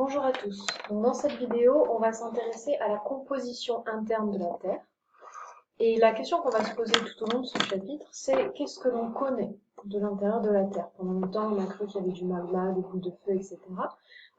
Bonjour à tous. Donc, dans cette vidéo, on va s'intéresser à la composition interne de la Terre. Et la question qu'on va se poser tout au long de ce chapitre, c'est qu'est-ce que l'on connaît de l'intérieur de la Terre? Pendant longtemps, on a cru qu'il y avait du magma, des boules de feu, etc.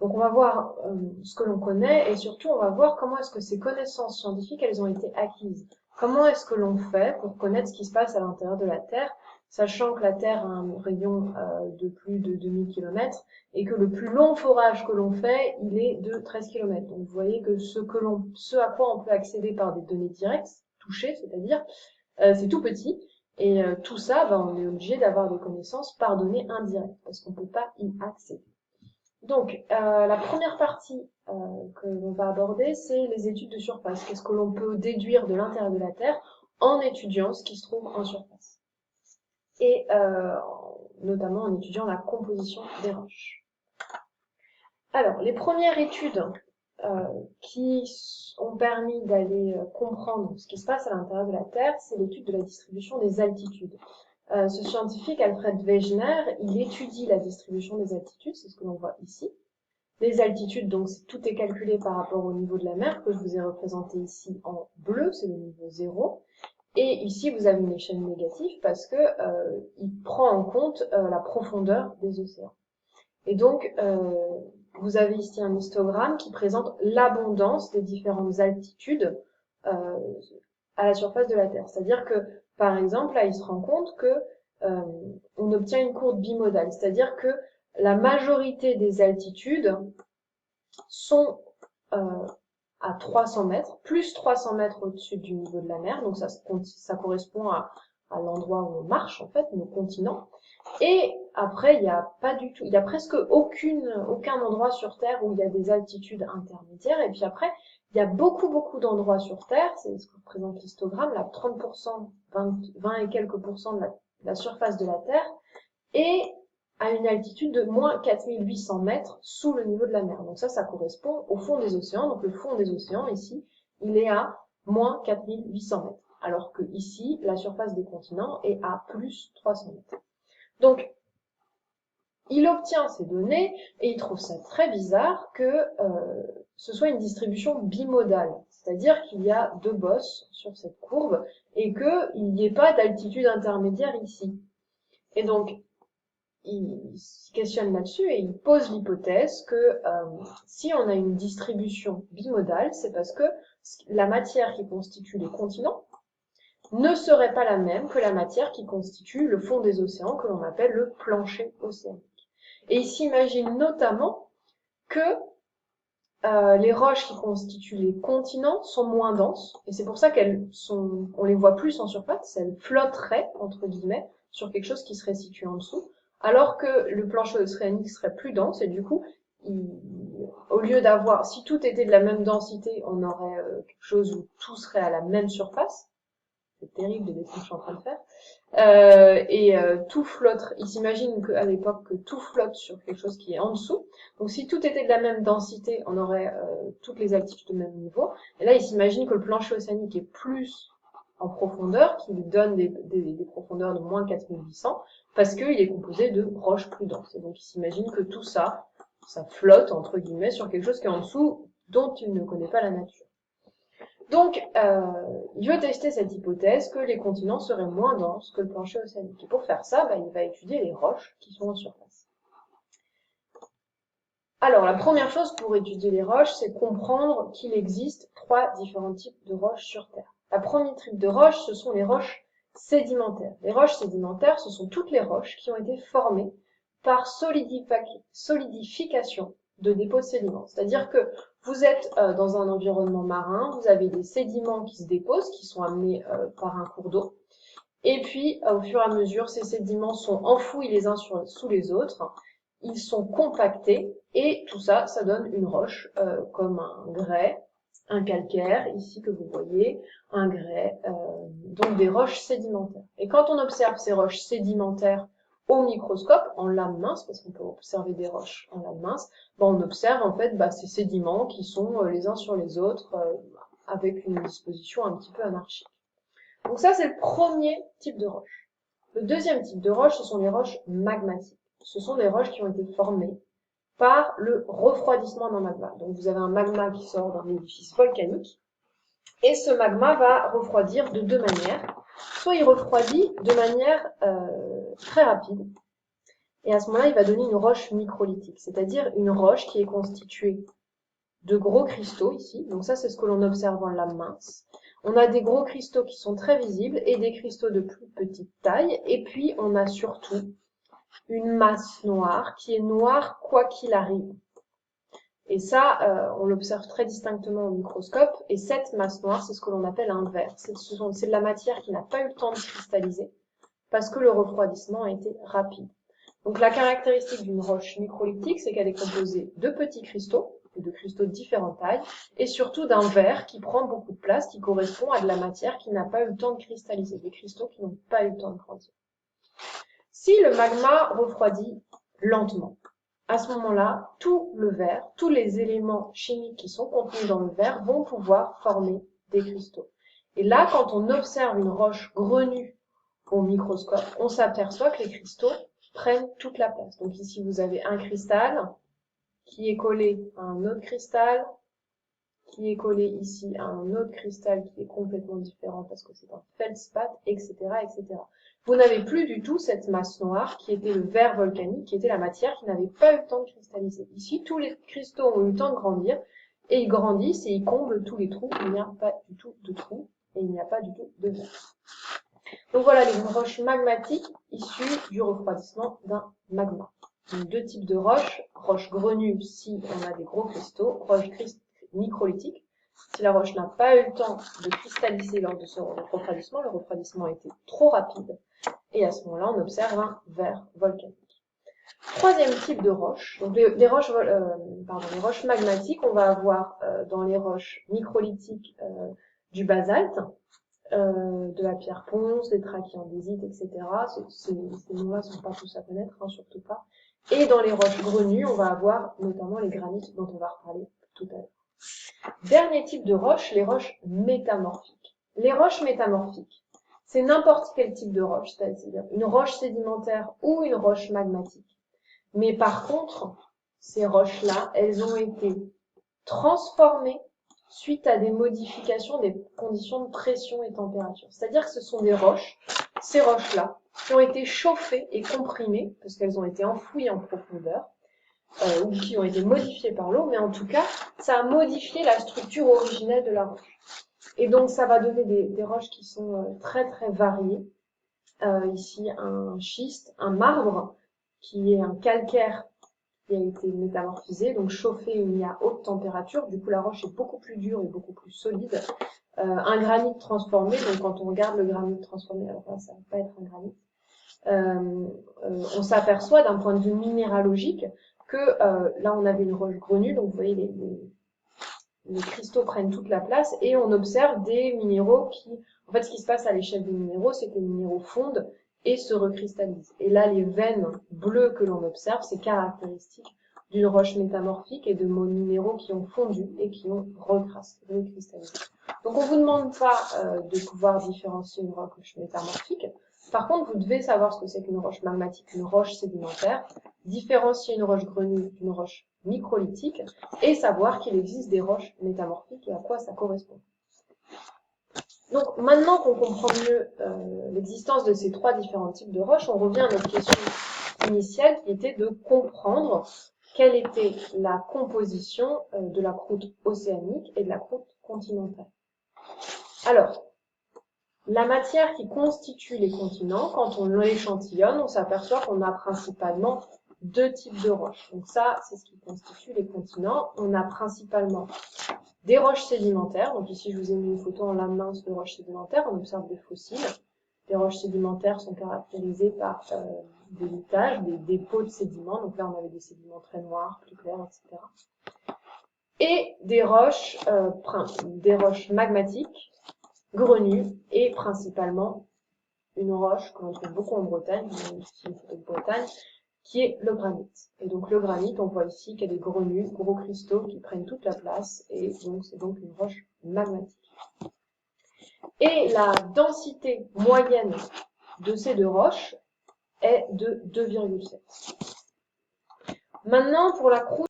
Donc on va voir ce que l'on connaît et surtout on va voir comment est-ce que ces connaissances scientifiques, elles ont été acquises. Comment est-ce que l'on fait pour connaître ce qui se passe à l'intérieur de la Terre, sachant que la Terre a un rayon de plus de 2000 km et que le plus long forage que l'on fait, il est de 13 km. Donc vous voyez que ce à quoi on peut accéder par des données directes, touchées, c'est-à-dire, c'est tout petit. Et tout ça, on est obligé d'avoir des connaissances par données indirectes, parce qu'on ne peut pas y accéder. Donc, la première partie que l'on va aborder, c'est les études de surface. Qu'est-ce que l'on peut déduire de l'intérieur de la Terre en étudiant ce qui se trouve en surface. Et notamment en étudiant la composition des roches. Alors, les premières études qui ont permis d'aller comprendre ce qui se passe à l'intérieur de la Terre, c'est l'étude de la distribution des altitudes. Ce scientifique, Alfred Wegener, il étudie la distribution des altitudes, c'est ce que l'on voit ici. Les altitudes, donc tout est calculé par rapport au niveau de la mer, que je vous ai représenté ici en bleu, c'est le niveau 0. Et ici, vous avez une échelle négative parce que il prend en compte la profondeur des océans. Et donc, vous avez ici un histogramme qui présente l'abondance des différentes altitudes à la surface de la Terre. C'est-à-dire que, par exemple, là, il se rend compte que on obtient une courbe bimodale, c'est-à-dire que la majorité des altitudes sont à 300 mètres, plus 300 mètres au-dessus du niveau de la mer, donc ça correspond à l'endroit où on marche, en fait, nos continents. Et après, il y a presque aucun endroit sur Terre où il y a des altitudes intermédiaires. Et puis après, il y a beaucoup d'endroits sur Terre, c'est ce que représente l'histogramme, là, 30%, 20 et quelques pourcents de la surface de la Terre, et à une altitude de moins 4800 mètres sous le niveau de la mer. Donc ça correspond au fond des océans. Donc le fond des océans, ici, il est à moins 4800 mètres. Alors que ici, la surface des continents est à plus 300 mètres. Donc, il obtient ces données et il trouve ça très bizarre que ce soit une distribution bimodale, c'est-à-dire qu'il y a deux bosses sur cette courbe et qu'il n'y ait pas d'altitude intermédiaire ici. Et donc, il se questionne là-dessus et il pose l'hypothèse que si on a une distribution bimodale, c'est parce que la matière qui constitue les continents ne serait pas la même que la matière qui constitue le fond des océans, que l'on appelle le plancher océanique. Et il s'imagine notamment que les roches qui constituent les continents sont moins denses, et c'est pour ça on les voit plus en surface, elles flotteraient, entre guillemets, sur quelque chose qui serait situé en dessous, alors que le plancher océanique serait plus dense, et du coup, au lieu d'avoir, si tout était de la même densité, on aurait quelque chose où tout serait à la même surface. C'est terrible les dessins que je suis en train de faire. Tout flotte. Il s'imagine qu'à l'époque que tout flotte sur quelque chose qui est en dessous. Donc si tout était de la même densité, on aurait toutes les altitudes au même niveau. Et là, il s'imagine que le plancher océanique est plus en profondeur, qui lui donne des profondeurs de moins 4800, parce qu'il est composé de roches plus denses. Et donc il s'imagine que tout ça, ça flotte, entre guillemets, sur quelque chose qui est en dessous, dont il ne connaît pas la nature. Donc, il veut tester cette hypothèse que les continents seraient moins denses que le plancher océanique. Et pour faire ça, il va étudier les roches qui sont en surface. Alors, la première chose pour étudier les roches, c'est comprendre qu'il existe trois différents types de roches sur Terre. La première type de roches, ce sont les roches sédimentaires. Les roches sédimentaires, ce sont toutes les roches qui ont été formées par solidification de dépôts de sédiments. C'est-à-dire que vous êtes dans un environnement marin, vous avez des sédiments qui se déposent, qui sont amenés par un cours d'eau. Et puis, au fur et à mesure, ces sédiments sont enfouis les uns sous les autres. Ils sont compactés et tout ça, ça donne une roche comme un grès, un calcaire, ici que vous voyez, un grès, donc des roches sédimentaires. Et quand on observe ces roches sédimentaires au microscope, en lame mince, parce qu'on peut observer des roches en lame mince, on observe en fait ces sédiments qui sont les uns sur les autres avec une disposition un petit peu anarchique. Donc ça, c'est le premier type de roche. Le deuxième type de roche, ce sont les roches magmatiques. Ce sont des roches qui ont été formées par le refroidissement d'un magma. Donc vous avez un magma qui sort d'un édifice volcanique, et ce magma va refroidir de deux manières. Soit il refroidit de manière très rapide, et à ce moment-là, il va donner une roche microlithique, c'est-à-dire une roche qui est constituée de gros cristaux ici. Donc ça, c'est ce que l'on observe en lame mince. On a des gros cristaux qui sont très visibles et des cristaux de plus petite taille. Et puis, on a surtout une masse noire qui est noire quoi qu'il arrive. Et ça, on l'observe très distinctement au microscope. Et cette masse noire, c'est ce que l'on appelle un verre. C'est de la matière qui n'a pas eu le temps de cristalliser parce que le refroidissement a été rapide. Donc la caractéristique d'une roche microlithique, c'est qu'elle est composée de petits cristaux, et de cristaux de différentes tailles, et surtout d'un verre qui prend beaucoup de place, qui correspond à de la matière qui n'a pas eu le temps de cristalliser, des cristaux qui n'ont pas eu le temps de grandir. Si le magma refroidit lentement, à ce moment-là, tout le verre, tous les éléments chimiques qui sont contenus dans le verre vont pouvoir former des cristaux. Et là, quand on observe une roche grenue au microscope, on s'aperçoit que les cristaux prennent toute la place. Donc ici, vous avez un cristal qui est collé à un autre cristal, qui est collé ici à un autre cristal qui est complètement différent parce que c'est un feldspath, etc., etc. Vous n'avez plus du tout cette masse noire qui était le verre volcanique, qui était la matière qui n'avait pas eu le temps de cristalliser. Ici, tous les cristaux ont eu le temps de grandir, et ils grandissent et ils comblent tous les trous. Il n'y a pas du tout de trous, et il n'y a pas du tout de verre. Donc voilà les roches magmatiques issues du refroidissement d'un magma. Donc deux types de roches, roche grenue si on a des gros cristaux, roche microlithique. Si la roche n'a pas eu le temps de cristalliser lors de ce refroidissement, le refroidissement a été trop rapide, et à ce moment-là on observe un verre volcanique. Troisième type de roche, donc les roches magmatiques, on va avoir dans les roches microlithiques du basalte, de la pierre ponce, des trachyandésites, etc. Ces noms-là ne sont pas tous à connaître, hein, surtout pas. Et dans les roches grenues, on va avoir notamment les granites dont on va reparler tout à l'heure. Dernier type de roche, les roches métamorphiques. Les roches métamorphiques, c'est n'importe quel type de roche, c'est-à-dire une roche sédimentaire ou une roche magmatique. Mais par contre, ces roches-là, elles ont été transformées suite à des modifications des conditions de pression et température. C'est-à-dire que ce sont des roches, ces roches-là, qui ont été chauffées et comprimées, parce qu'elles ont été enfouies en profondeur, ou qui ont été modifiées par l'eau, mais en tout cas, ça a modifié la structure originelle de la roche. Et donc, ça va donner des roches qui sont très très variées. Ici, un schiste, un marbre, qui est un calcaire qui a été métamorphisé, donc chauffé mis à haute température. Du coup, la roche est beaucoup plus dure et beaucoup plus solide. Un granit transformé, donc quand on regarde le granit transformé, alors là, ça va pas être un granit. On s'aperçoit d'un point de vue minéralogique que là, on avait une roche grenue, donc vous voyez, les cristaux prennent toute la place et on observe des minéraux qui... En fait, ce qui se passe à l'échelle des minéraux, c'est que les minéraux fondent et se recristallisent. Et là, les veines bleues que l'on observe, c'est caractéristique d'une roche métamorphique et de minéraux qui ont fondu et qui ont recristallisé. Donc, on vous demande pas de pouvoir différencier une roche métamorphique. Par contre, vous devez savoir ce que c'est qu'une roche magmatique, une roche sédimentaire, différencier une roche grenue d'une roche microlithique et savoir qu'il existe des roches métamorphiques et à quoi ça correspond. Donc maintenant qu'on comprend mieux l'existence de ces trois différents types de roches, on revient à notre question initiale qui était de comprendre quelle était la composition de la croûte océanique et de la croûte continentale. Alors, la matière qui constitue les continents, quand on l'échantillonne, on s'aperçoit qu'on a principalement deux types de roches. Donc ça, c'est ce qui constitue les continents. On a principalement des roches sédimentaires. Donc ici, je vous ai mis une photo en lame mince de roches sédimentaires. On observe des fossiles. Les roches sédimentaires sont caractérisées par des litages, des dépôts de sédiments. Donc là, on avait des sédiments très noirs, plus clairs, etc. Et des roches magmatiques, grenues, et principalement une roche que l'on trouve beaucoup en Bretagne, ici une photo de Bretagne, qui est le granit. Et donc le granit, on voit ici qu'il y a des grenues, gros cristaux qui prennent toute la place, et donc c'est donc une roche magmatique. Et la densité moyenne de ces deux roches est de 2,7. Maintenant, pour la croûte.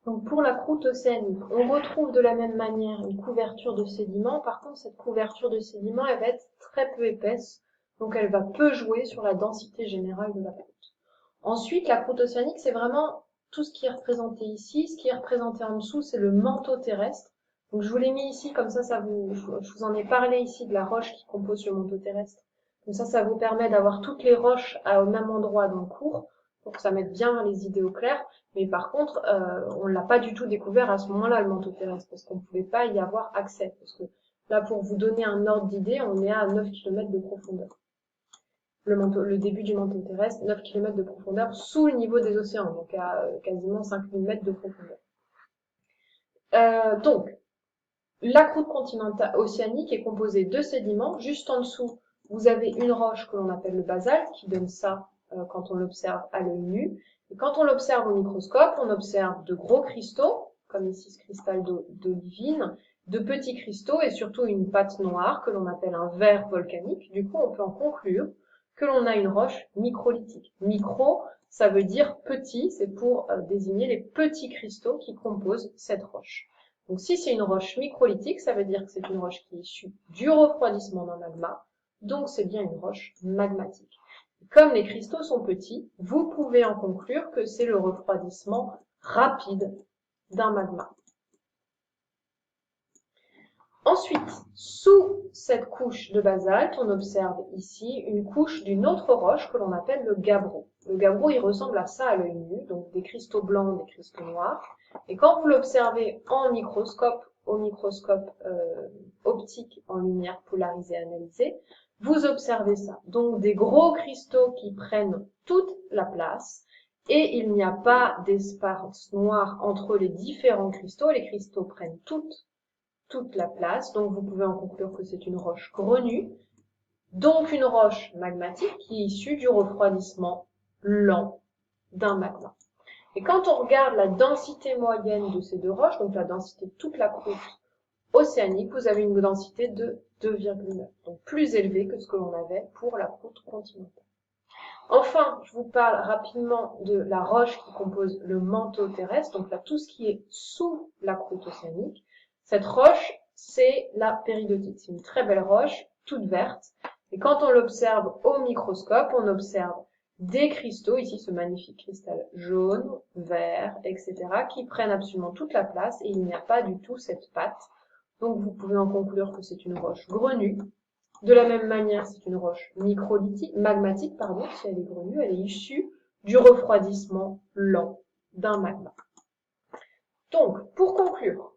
Donc pour la croûte océanique, on retrouve de la même manière une couverture de sédiments. Par contre, cette couverture de sédiments, elle va être très peu épaisse, donc elle va peu jouer sur la densité générale de la croûte. Ensuite, la croûte océanique, c'est vraiment tout ce qui est représenté ici. Ce qui est représenté en dessous, c'est le manteau terrestre. Donc je vous l'ai mis ici, comme ça, je vous en ai parlé ici de la roche qui compose le manteau terrestre. Comme ça vous permet d'avoir toutes les roches au même endroit dans le cours, pour que ça mette bien les idées au clair. Mais par contre, on l'a pas du tout découvert à ce moment-là, le manteau terrestre, parce qu'on ne pouvait pas y avoir accès. Parce que là, pour vous donner un ordre d'idée, on est à 9 km de profondeur. Le début du manteau terrestre, 9 km de profondeur sous le niveau des océans, donc à quasiment 5000 mètres de profondeur. Donc, la croûte continentale océanique est composée de sédiments. Juste en dessous, vous avez une roche que l'on appelle le basalte, qui donne ça quand on l'observe à l'œil nu. Et quand on l'observe au microscope, on observe de gros cristaux, comme ici ce cristal d'olivine, de petits cristaux et surtout une pâte noire que l'on appelle un verre volcanique. Du coup, on peut en conclure que l'on a une roche microlithique. Micro, ça veut dire petit, c'est pour désigner les petits cristaux qui composent cette roche. Donc si c'est une roche microlithique, ça veut dire que c'est une roche qui est issue du refroidissement d'un magma, donc c'est bien une roche magmatique. Comme les cristaux sont petits, vous pouvez en conclure que c'est le refroidissement rapide d'un magma. Ensuite, sous cette couche de basalte, on observe ici une couche d'une autre roche que l'on appelle le gabbro. Le gabbro, il ressemble à ça à l'œil nu, donc des cristaux blancs, des cristaux noirs. Et quand vous l'observez en microscope, au microscope optique en lumière polarisée analysée, vous observez ça. Donc des gros cristaux qui prennent toute la place et il n'y a pas d'espace noir entre les différents cristaux. Les cristaux prennent toute la place, donc vous pouvez en conclure que c'est une roche grenue, donc une roche magmatique qui est issue du refroidissement lent d'un magma. Et quand on regarde la densité moyenne de ces deux roches, donc la densité de toute la croûte océanique, vous avez une densité de 2,9, donc plus élevée que ce que l'on avait pour la croûte continentale. Enfin, je vous parle rapidement de la roche qui compose le manteau terrestre, donc là tout ce qui est sous la croûte océanique. Cette roche, c'est la péridotite. C'est une très belle roche, toute verte. Et quand on l'observe au microscope, on observe des cristaux, ici ce magnifique cristal jaune, vert, etc., qui prennent absolument toute la place et il n'y a pas du tout cette pâte. Donc vous pouvez en conclure que c'est une roche grenue. De la même manière, c'est une roche magmatique, si elle est grenue, elle est issue du refroidissement lent d'un magma. Donc, pour conclure,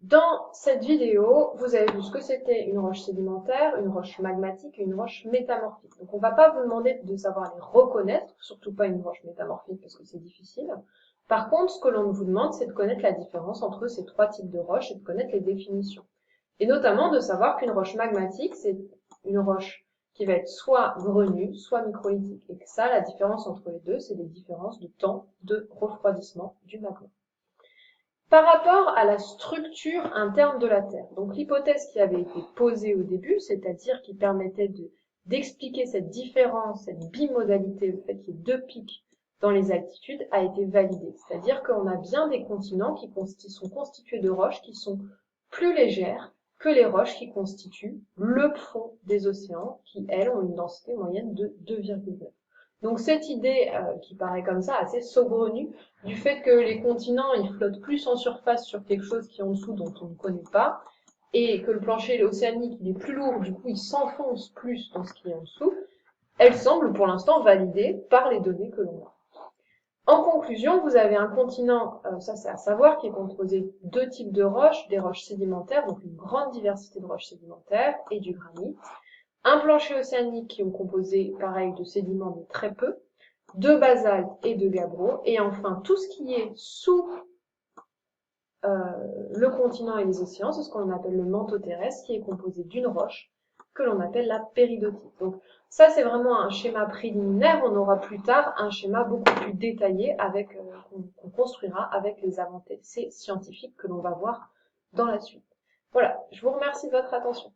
dans cette vidéo, vous avez vu ce que c'était une roche sédimentaire, une roche magmatique et une roche métamorphique. Donc on ne va pas vous demander de savoir les reconnaître, surtout pas une roche métamorphique parce que c'est difficile. Par contre, ce que l'on vous demande, c'est de connaître la différence entre ces trois types de roches et de connaître les définitions. Et notamment de savoir qu'une roche magmatique, c'est une roche qui va être soit grenue, soit microlithique. Et que ça, la différence entre les deux, c'est des différences de temps de refroidissement du magma. Par rapport à la structure interne de la Terre, donc l'hypothèse qui avait été posée au début, c'est-à-dire qui permettait d'expliquer cette différence, cette bimodalité, le fait qu'il y ait deux pics dans les altitudes, a été validée. C'est-à-dire qu'on a bien des continents qui sont constitués de roches qui sont plus légères que les roches qui constituent le fond des océans, qui, elles, ont une densité moyenne de 2,9. Donc cette idée qui paraît comme ça assez saugrenue du fait que les continents ils flottent plus en surface sur quelque chose qui est en dessous dont on ne connaît pas et que le plancher océanique il est plus lourd, du coup il s'enfonce plus dans ce qui est en dessous, elle semble pour l'instant validée par les données que l'on a. En conclusion, vous avez un continent, ça c'est à savoir, qui est composé de deux types de roches, des roches sédimentaires, donc une grande diversité de roches sédimentaires et du granit. Un plancher océanique qui est composé, pareil, de sédiments mais très peu, de basalte et de gabbro, et enfin tout ce qui est sous le continent et les océans, c'est ce qu'on appelle le manteau terrestre, qui est composé d'une roche que l'on appelle la péridotite. Donc ça c'est vraiment un schéma préliminaire, on aura plus tard un schéma beaucoup plus détaillé avec qu'on construira avec les avancées scientifiques que l'on va voir dans la suite. Voilà, je vous remercie de votre attention.